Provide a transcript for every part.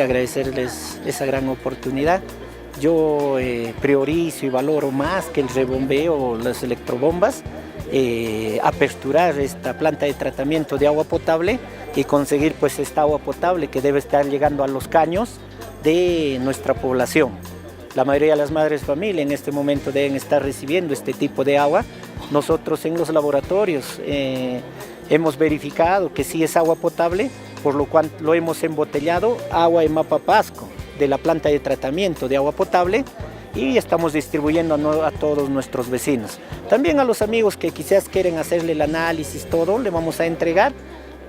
agradecerles esa gran oportunidad. Yo priorizo y valoro más que el rebombeo, las electrobombas, aperturar esta planta de tratamiento de agua potable y conseguir pues esta agua potable que debe estar llegando a los caños de nuestra población. La mayoría de las madres de familia en este momento deben estar recibiendo este tipo de agua. Nosotros en los laboratorios hemos verificado que sí es agua potable, por lo cual lo hemos embotellado, agua de Mapa Pasco, de la planta de tratamiento de agua potable, y estamos distribuyendo a todos nuestros vecinos. También a los amigos que quizás quieren hacerle el análisis, todo, le vamos a entregar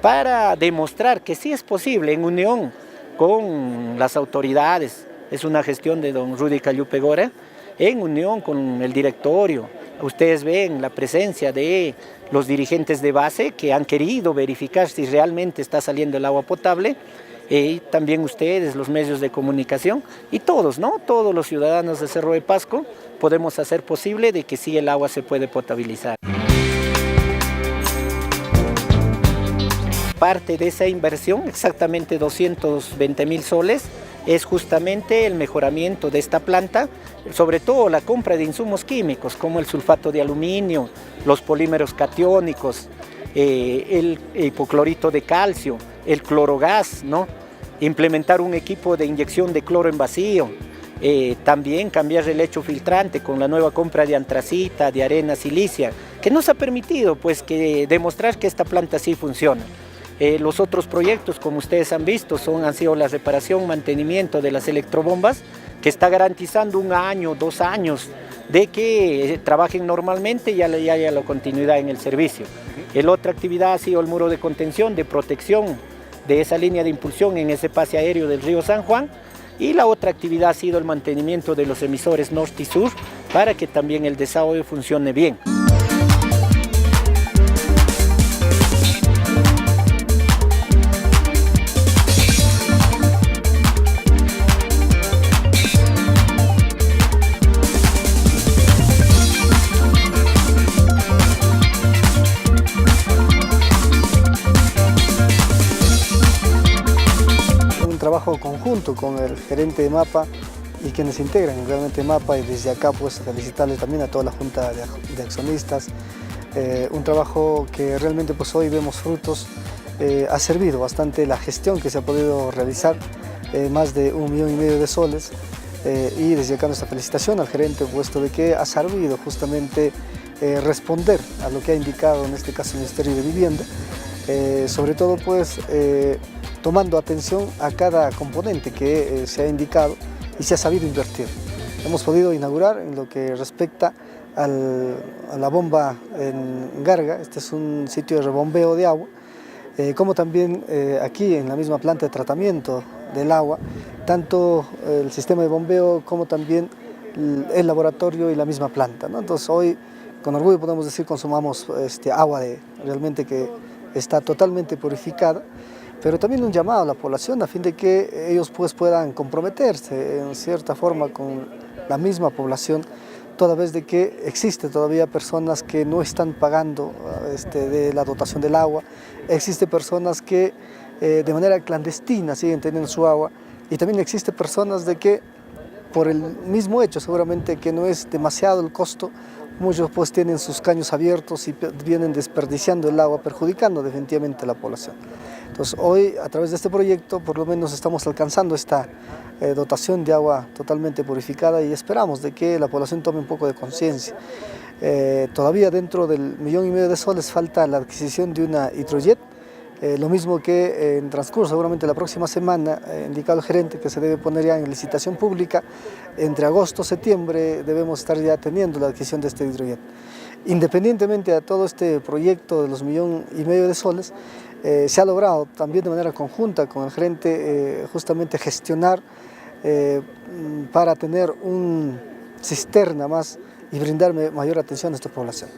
para demostrar que sí es posible en unión con las autoridades. Es una gestión de don Rudy Cayupe Gora, en unión con el directorio. Ustedes ven la presencia de los dirigentes de base que han querido verificar si realmente está saliendo el agua potable, y también ustedes, los medios de comunicación, y todos, ¿no? Todos los ciudadanos de Cerro de Pasco podemos hacer posible de que sí el agua se puede potabilizar. Parte de esa inversión, exactamente 220.000 soles, es justamente el mejoramiento de esta planta, sobre todo la compra de insumos químicos como el sulfato de aluminio, los polímeros catiónicos, el hipoclorito de calcio, el clorogás, ¿no? Implementar un equipo de inyección de cloro en vacío, también cambiar el lecho filtrante con la nueva compra de antracita, de arena silicia, que nos ha permitido pues, demostrar que esta planta sí funciona. Los otros proyectos, como ustedes han visto, han sido la reparación, mantenimiento de las electrobombas, que está garantizando 1 año, 2 años de que trabajen normalmente y haya la continuidad en el servicio. La otra actividad ha sido el muro de contención, de protección de esa línea de impulsión en ese pase aéreo del río San Juan, y la otra actividad ha sido el mantenimiento de los emisores norte y sur para que también el desagüe funcione bien. Trabajo conjunto con el gerente de MAPA y quienes integran realmente MAPA, y desde acá pues felicitarles también a toda la junta de accionistas. Un trabajo que realmente pues hoy vemos frutos. Ha servido bastante la gestión que se ha podido realizar, más de 1,5 millones de soles, y desde acá nuestra felicitación al gerente, puesto de que ha servido justamente responder a lo que ha indicado en este caso el Ministerio de Vivienda, sobre todo pues tomando atención a cada componente que se ha indicado y se ha sabido invertir. Hemos podido inaugurar en lo que respecta a la bomba en Garga. Este es un sitio de rebombeo de agua, como también aquí en la misma planta de tratamiento del agua, tanto el sistema de bombeo como también el laboratorio y la misma planta, ¿no? Entonces hoy con orgullo podemos decir consumamos agua realmente que está totalmente purificada, pero también un llamado a la población a fin de que ellos pues puedan comprometerse en cierta forma con la misma población, toda vez de que existe todavía personas que no están pagando de la dotación del agua, existe personas que de manera clandestina siguen teniendo su agua, y también existe personas de que por el mismo hecho seguramente que no es demasiado el costo, muchos pues tienen sus caños abiertos y vienen desperdiciando el agua, perjudicando definitivamente a la población. Entonces hoy a través de este proyecto por lo menos estamos alcanzando esta dotación de agua totalmente purificada, y esperamos de que la población tome un poco de conciencia. Todavía dentro del 1,5 millones de soles falta la adquisición de una hidrojet, lo mismo que en transcurso seguramente la próxima semana, indicado el gerente que se debe poner ya en licitación pública, entre agosto y septiembre debemos estar ya teniendo la adquisición de este hidrojet. Independientemente de todo este proyecto de los 1,5 millones de soles, se ha logrado también de manera conjunta con el gerente justamente gestionar para tener una cisterna más y brindarme mayor atención a esta población.